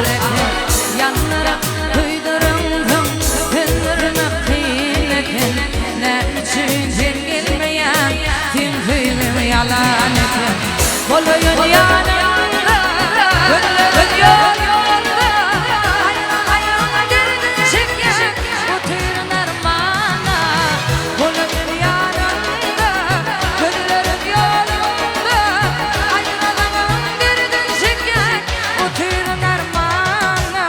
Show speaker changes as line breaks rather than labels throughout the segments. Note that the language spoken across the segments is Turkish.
eken yanlara duydurundum hünnürünü kıyın eken ne için gelmeyen kim hüylüm yalan eken Boluyun yanında gönlüm yolunda ayağına derdin çeken bu tüyün armağana Boluyun yanında gönlüm yolunda ayağına derdin çeken bu tüyün armağana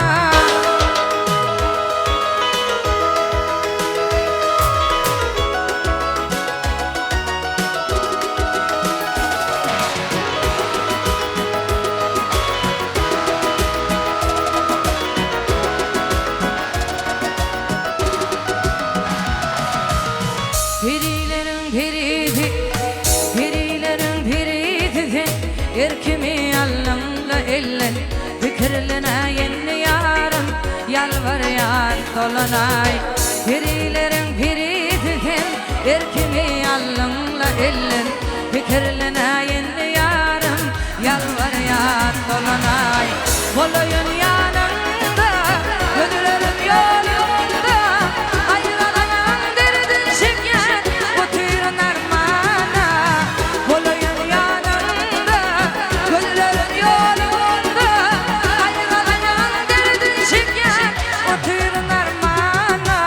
Pirilerin piridi, pirilerin piridi Erkimi Allah'la ellen fikirlene yeni yarın Yalvar yar dolunay Pirilerin piridi Erkimi Allah'la ellen fikirlene yeni yarın Yalvar yar dolunay Boluyun yanında gönlüm yolunda ayrılan derdin çeken bu tüyün armağana Boluyun yanında gönlüm yolunda ayrılan derdin çeken bu tüyün armağana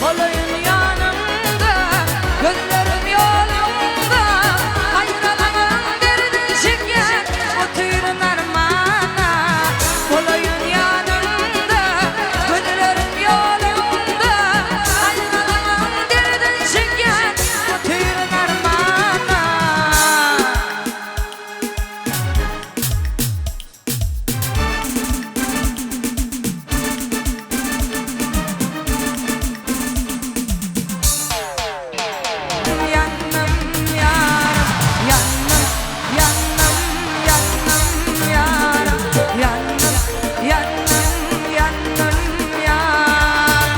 Boluyun yanında gönlüm yolunda ayrılan derdin çeken bu tüyün armağana Boluyun yanında gönlüm yolunda ayrılan derdin çeken bu tüyün armağana Yandım yaram, yandım, yandım, yandım yaram Yandım, yandım, yandım yaram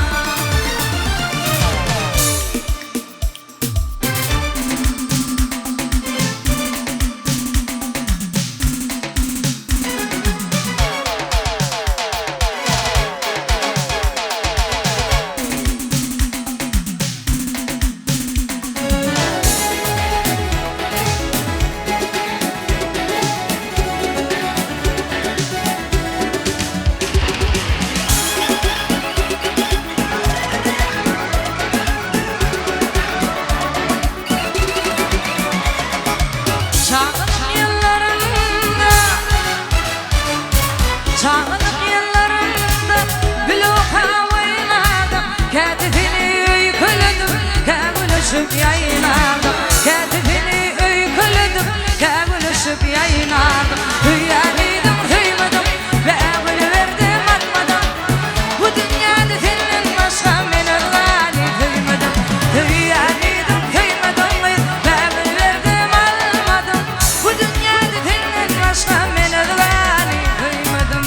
Çağlık yıllarında Çağlık yıllarında Bloka oynadım Kedifini öyküledim Kevülüşüp yayınladım Kedifini öyküledim Kevülüşüp yayınladım Hüyanıydım hıymadım Ve evini verdim atmadım Bu dünyada senin başka beni gani hıymadım Hüyanıydım hıymadım Ve evini verdim almadım Bu dünyada senin başka beni gani hıymadım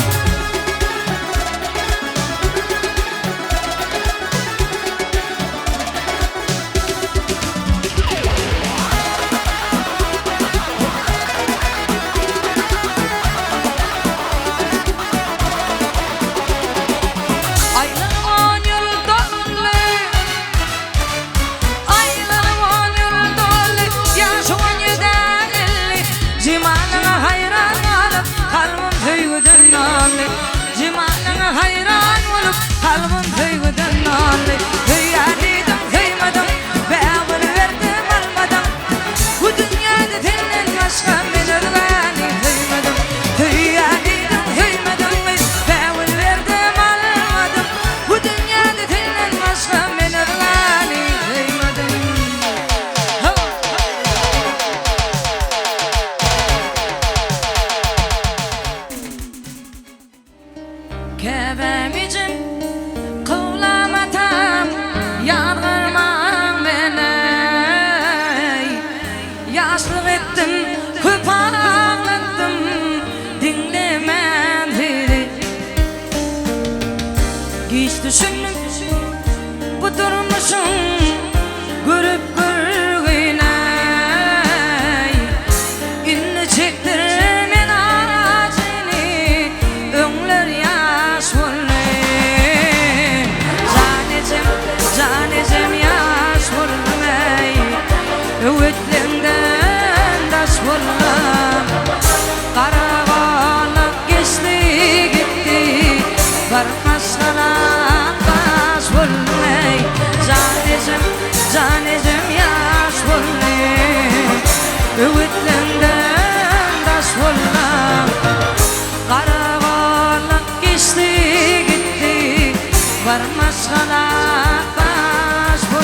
yaşlık ettim, köp ağlattım, dinlemedi. Hiç düşündüm bu durmuşum, görüp görgüney. İnne çektir men acını, öňler yaş bolmay. Janecem yaş bolmay, öwetlemden daş bolmam. Karagalak geçti gitti, barmas galak baş bolmay. Janecem yaş bolmay, öwetlemden daş bolmam. Karagalak geçti gitti, barmas galak baş bolmay.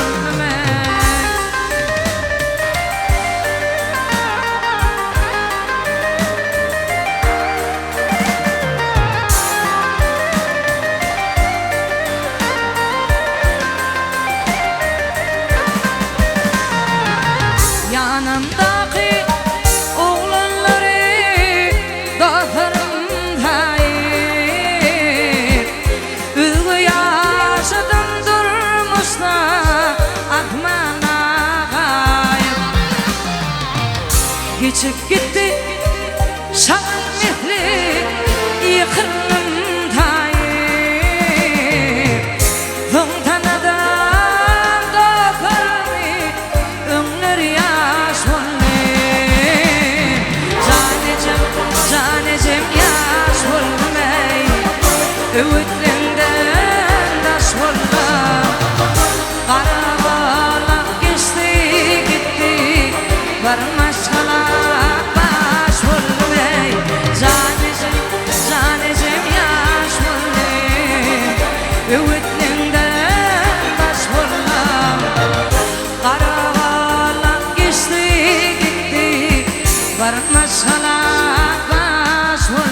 Yanımdaki oğlanları dağlarımdayım. Üzgü yaşadım durmuşla akman ağayım. Geçip gitti şahan mihli yıkırımdayım. Zon tanadan dağlarımı öňler yaş bolmay. Janecem yaş bolmay, öwetlemden daş bolmam. Karagalak geçti gitti, barmas galak baş bolmay. Janecem yaş bolmay, öwetlemden daş bolmam. Karagalak geçti gitti, barmas galak baş bolmay.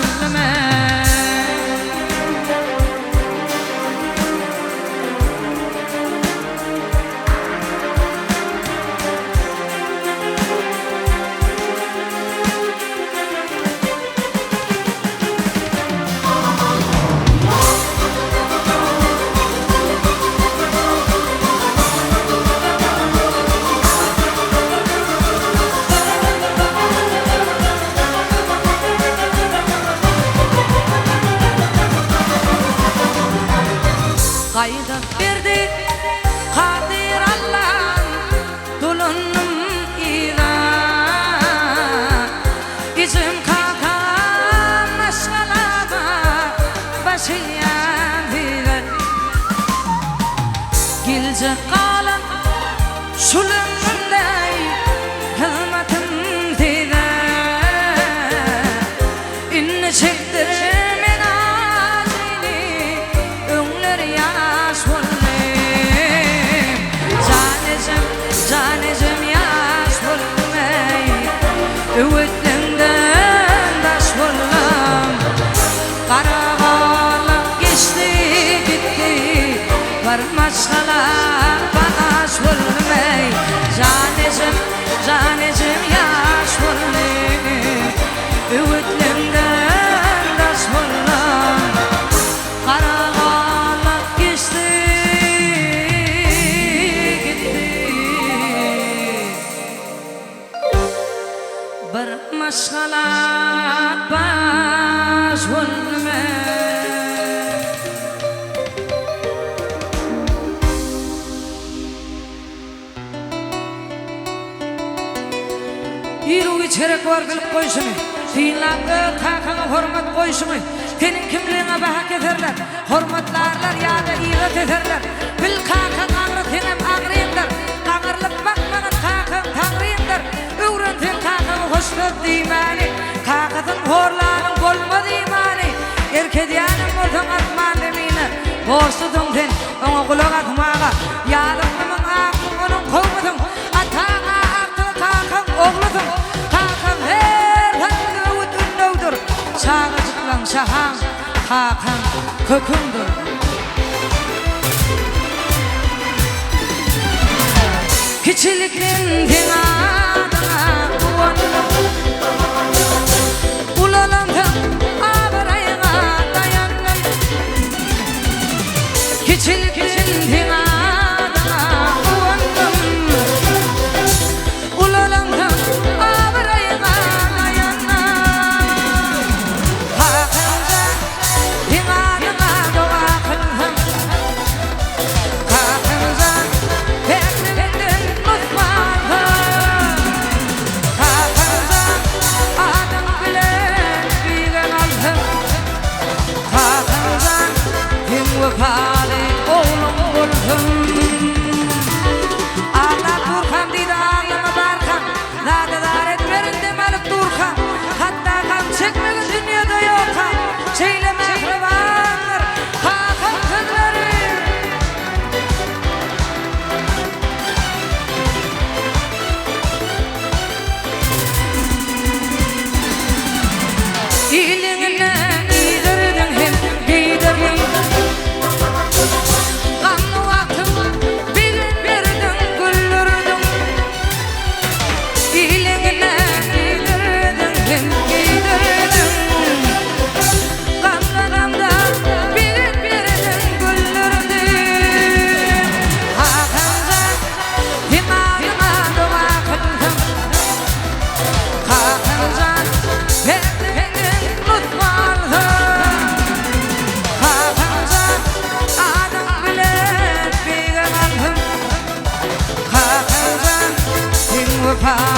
Qayda berdi Kadir Allah dolunum ila. İzim kakam maşgalaba başıyan diler. Gilce kalan şulumday hılmatım diler. İnne çektir men acını, öňler yaş bolmay. Janecem yaş bolmay, öwetlemden daş bolmam. Karagalak geçti gitti, barmas galak baş bolmay. Janecem yaş bolmay, öwetlemden daş bolmam. Karagalak geçti gitti, barmas galak baş bolmay. Yürüyü çerek var bilip koyuşumu, dinlapı kakana hormat koyuşumu. Senin kimliğine bahak ederler, hormatlarlar ya da iğret ederler. Bil kakan ağrıtinem ağrıyınlar, ağırlıp bakmadan kakan tanrıyınlar. Öğrentin kakanı hoş gördü imani, kakatın horlarının bolmadı imani. Erkediyanın oltan atman demine, boştudun sen ona kulak atmağa. Yalımın ağrın onun kovmadın, atağa aktı kakan oğludun. Kakan her hangi öğüt ünlüdür, çağıcıklan şahan kakan kökündür. Kiçilikten din adına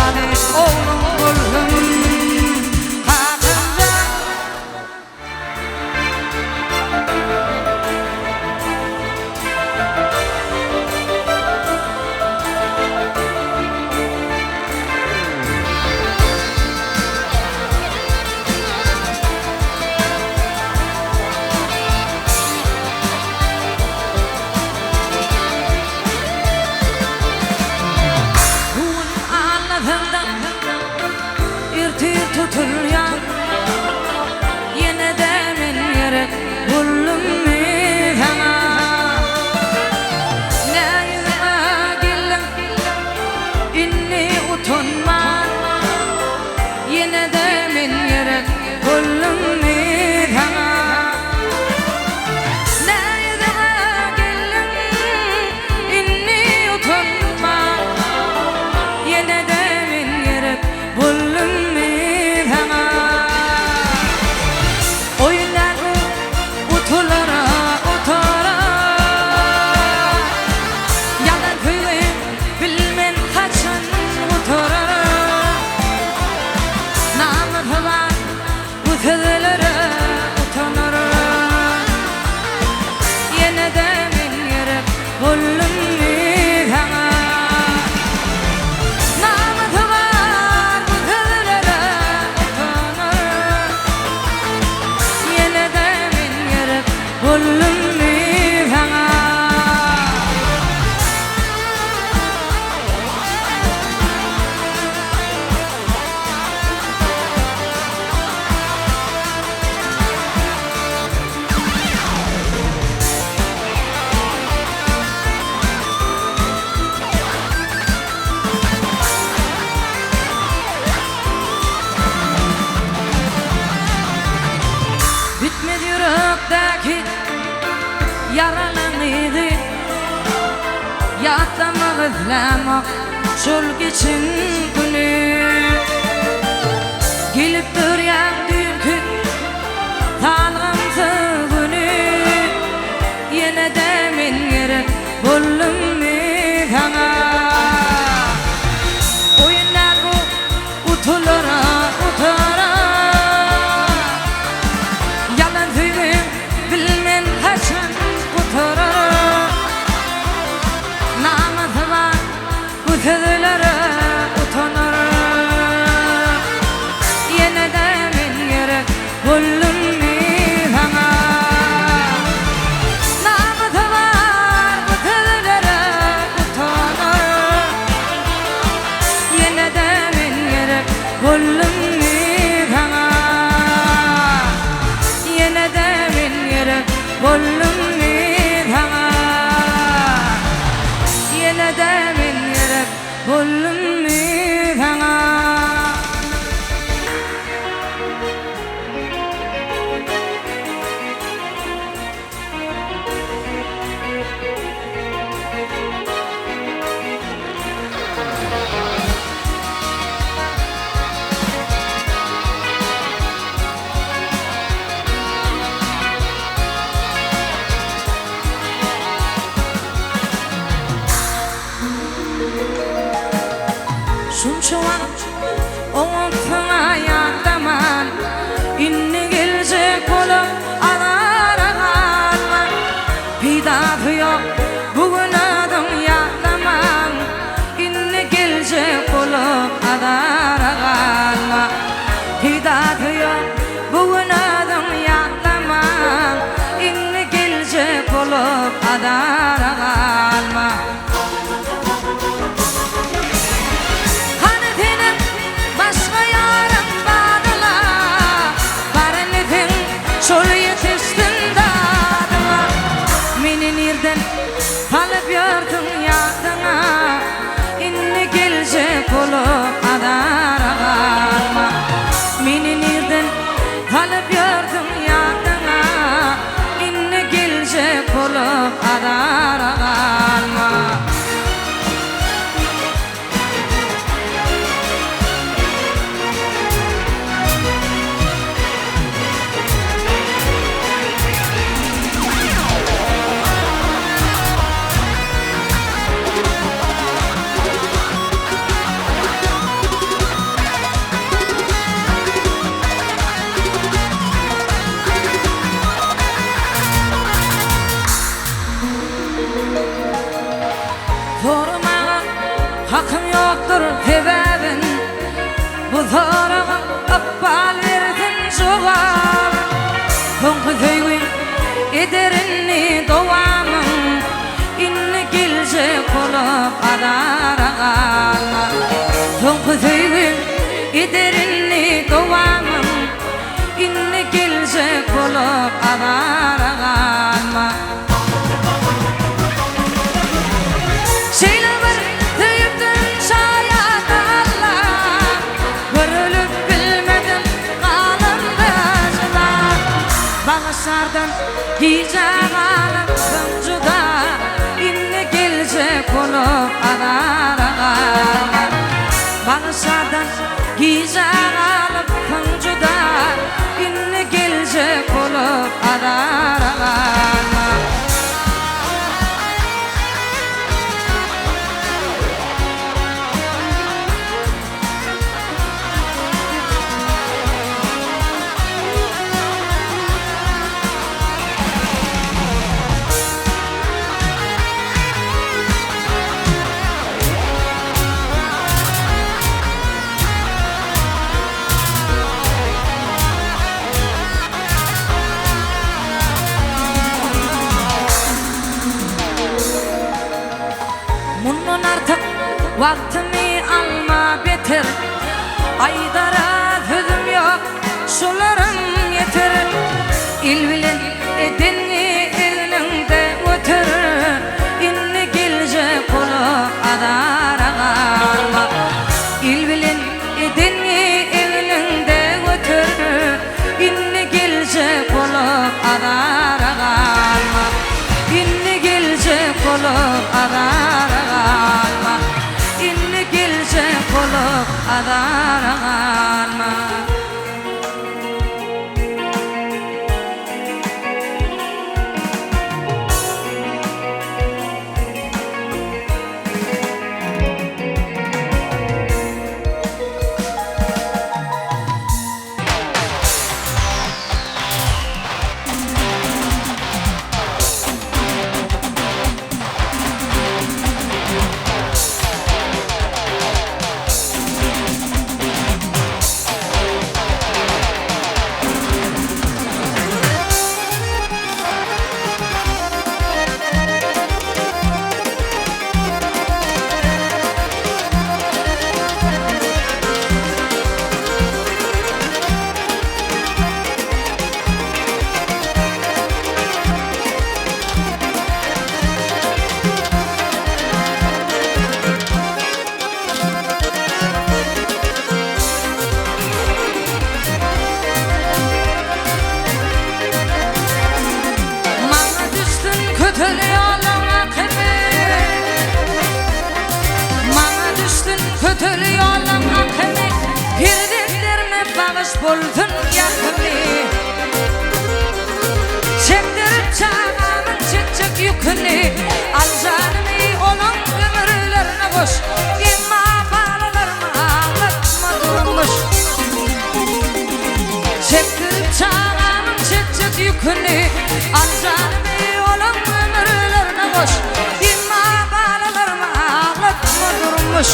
adi oğlum buldum kakında. Irti tutulyan yine de men yere buldum mi sana ne yüzüme inni utanma yine de men yere buldum mi sana ne yüzüme inni utanma yine de men yere buldum. Bitmedi yürekteki yaralanıydı yatlamak özlemek şol geçin günü gelip duryan dünkü talğımsız günü yine de men gerek buldum mi sana oyunlar bu utulara utara Kızlara utanır yine de men gerek buldum mi sana namazı var bu kızlara utanır yine de men gerek buldum mi sana yine de men gerek buldum mi sana yine de men gerek buldum mi sana. Şunça vakt oğutuna yandaman inni gelecek olup alara kalma pidafı yok bugün adım yandaman inni gelecek olup alara kalma pidafı yok bugün adım yandaman inni gelecek olup alara kalma. Başka yarım ederini doğamın inni gelecek olup adara kalma. Şeyle bir tüyüptün şayada Allah görülüp bilmedim kalımda juda bağışlardan giyecek alıp juda inni gelecek olup adara kalma. Bağışlardan giyecek alıp juda inni gelecek olup adara kalma. Bundan artık vaktimi alma beter, aydara sözüm yok sularım yeter. İl bilen edeni elinde götür, inni gelecek olup adara kalma. İl bilen edeni elinde götür, inni gelecek olup adara kalma. İnni gelecek olup adara kalma. İnni gelecek olup adara kalma. Kötülü yolum akıllı, girdiklerime bağış buldun yakını. Çektirip çağımın çekecek yükünü, al canımı onun ömürlerine boş. İmma bağlılarımı ağlatma durmuş. Çektirip çağımın çekecek yükünü, al canımı onun ömürlerine boş. İmma bağlılarımı ağlatma durmuş.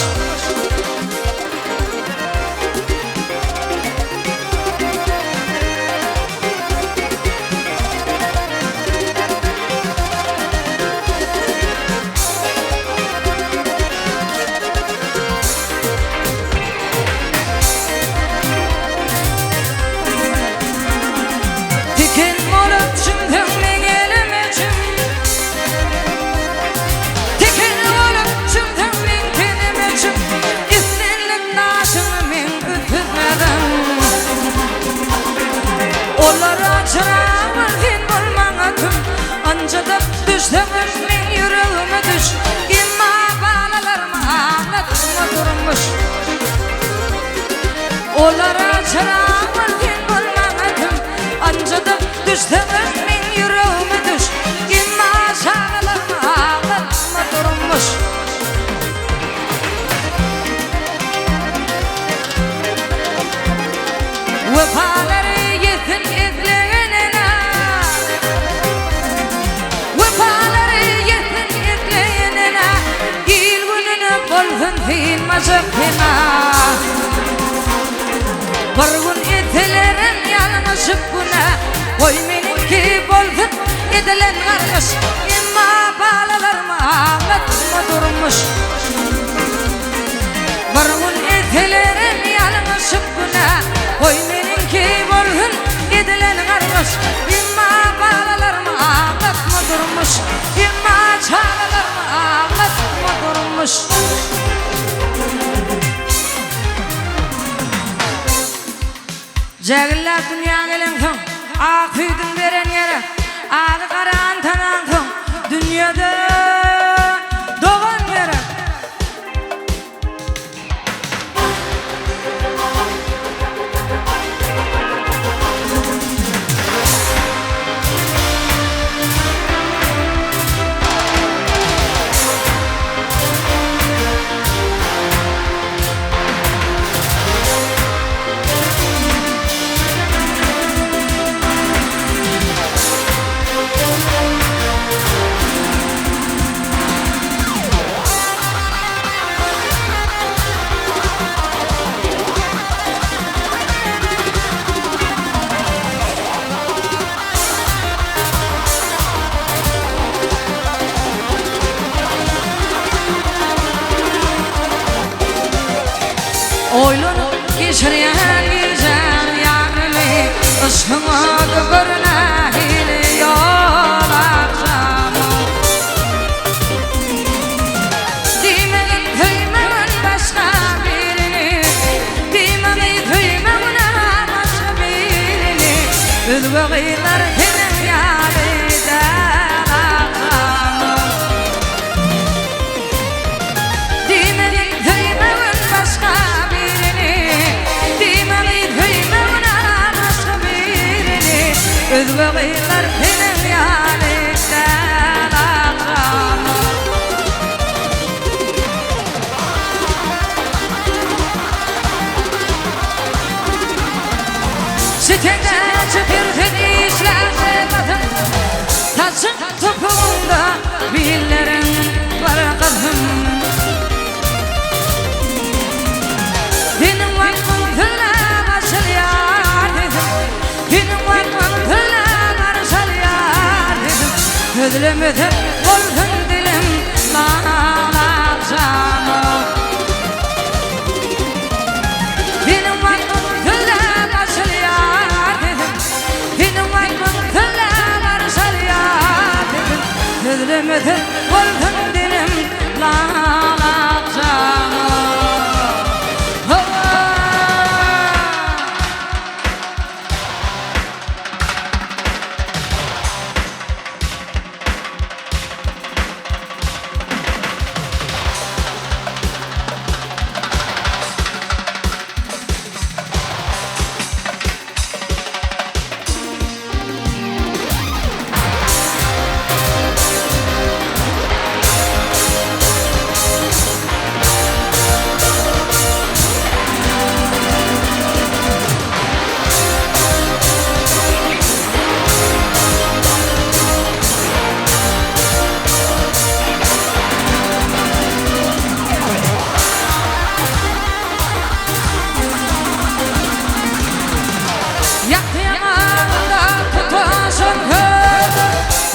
Onlara çırağımı din bulmana tüm, ancada düştümüz min yüreğime düş. İmma bağlalarımı ağlatma durmuş. Onlara çırağımı din bulmana tüm, ancada düştümüz min yüreğime düş. İmma şağalarımı ağlatma durmuş. Vefaları yetin izleyenine, vefaları yetin izleyenine, il gününe bolsun sığınmacak fena. Bir gün etilerin yanışıp güne, koy meninki bolsun edilen kardeş. İmma bağlalarımı ağlatma durmuş. Bir gün etilerin yanışıp Jagilla dünya gelen soň, ak hüydün beren yere, agy garan tanan soň, dünyada dogan beren. Oylanıp geçirýän güzel ýarly, ışığa da görnähili ýol akşamy. Diýmegin höýmegin başga birini, diýmegin höýmegin başga birini, özge gyýlar senin ýalyda akşamy. Diýmegin höýmegin başga özge gyýlar senin ýalykdan akşamy. Sitende çöpürtün işlerse batın, taçın topuğunda billerin var kızım. Benim vaktim tüle başlıyor dedim, benim vaktim tüle başlıyor dedim. Ödülüm ödüm olsun dilim lan akşamı. Benim vaktim tüle başlıyor dedim, benim vaktim tüle başlıyor dedim. Ödülüm ödüm olsun dilim lan akşamı.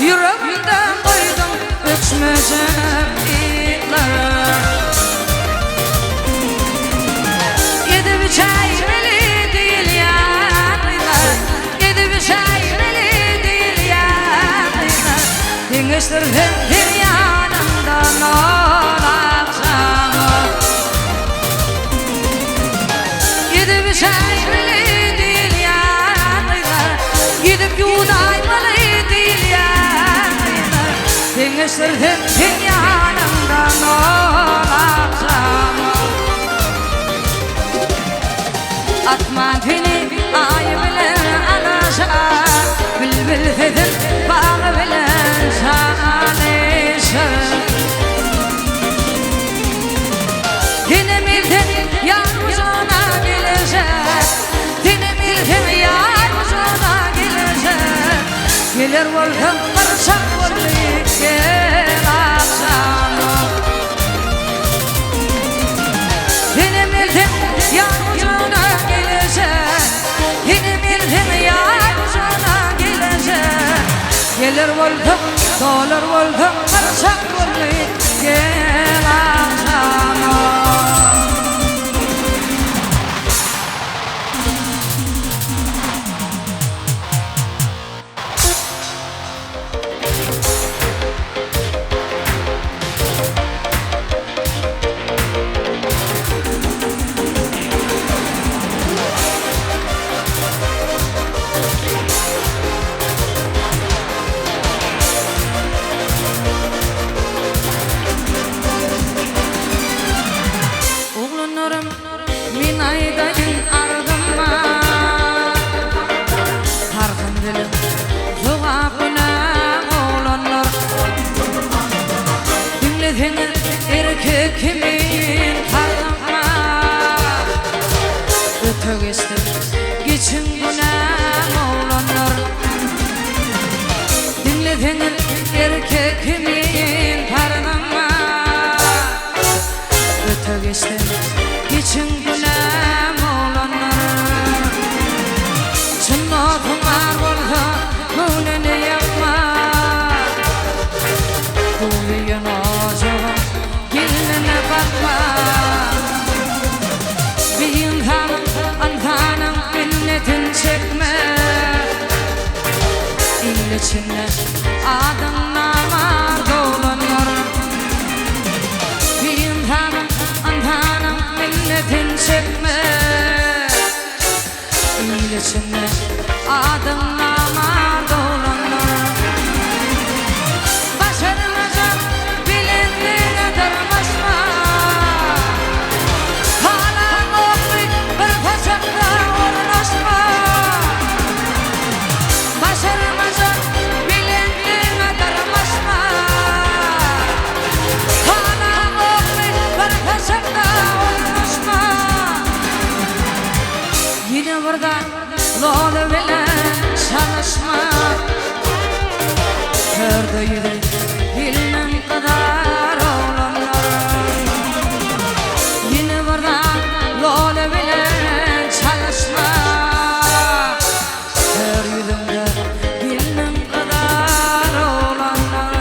Yüreğimden koydum öksmeyecek itler. Yedi bir çay beli değil yanıylar, yedi bir çay beli değil yanıylar. Dingeştirdim bir yanımdan ol akşamı. Yedi bir çay beli değil yanıylar, gidip yudaymalı değil yanıylar. Dingeştirdim bir yanımdan ol akşamı. Atma beni ay bilen anaşa, bülbül fedin bağı bilen şanışa. Dinim ildim yalnız ona gelecek, dinim ildim yalnız ona gelecek. Gelir volkan barışak vollik gel akşamı. Dinim ildim yalnız ona gelecek, dinim ildim yalnız ona gelecek. Gelir volkan dolar volkan barışak vollik gel akşamı. öte geçtim geçin günem oğlanlar dinledin erkekimin parnama öte geçtim geçin günem oğlanlar çınnatımlar bolsa gönlüne yapma Duyuyan acaba geline bakma Bir insanın antanın minnetin çekme İl içinde adın namar dolanıyor Bir insanın antanın minnetin çekme İl içinde adın namar dolanıyor Başarılacak bilindiğine darmasma Hala okuyup bir paçakta uğraşma Başarılacak bilindiğine darmasma Hala okuyup bir paçakta uğraşma Yine burada lolu bilen çalışma Kördüydü bilmem kadar oğlanlar Yine buradan lolu bilen çalışma Kör yüzümde bilmem kadar oğlanlar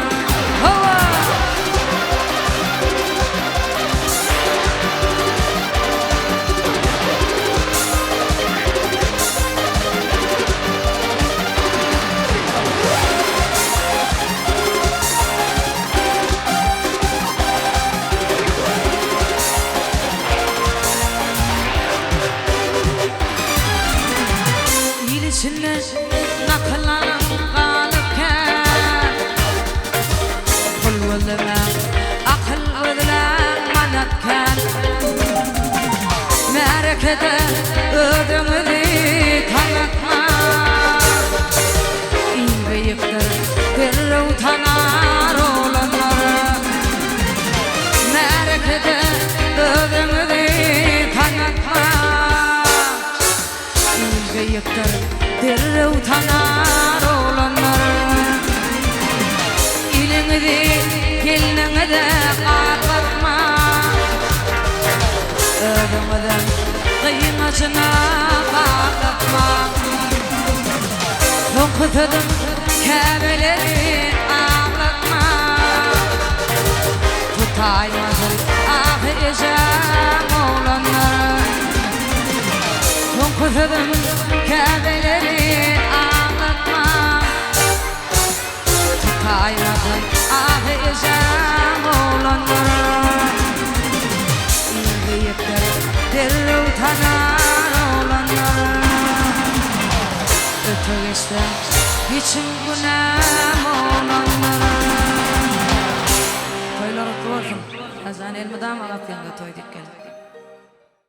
Hava! İçinde nakılanım kalıpken Kul özüme, akıl özüme manatken Merekede ödümüzü tanıtma İl beyiktir bir utanar oğlanlar Merekede ödümüzü tanıtma İl beyiktir Dirre utanar oğlanlar İlini de gelinini de ağlatma Ödümüden kıymacına bağlatma Dokutudum kebeleri ağlatma Tutaymadın ah ecem oğlanlar Dokutudum kebeleri ağlatma Tutaymadın ah ecem oğlanlar İlgiyiptir dil utanar oğlanlar Öte geçtim içim günem oğlanlar Toylar kutlu olsun. Kazan elmeden ağlat yanında toy dikkel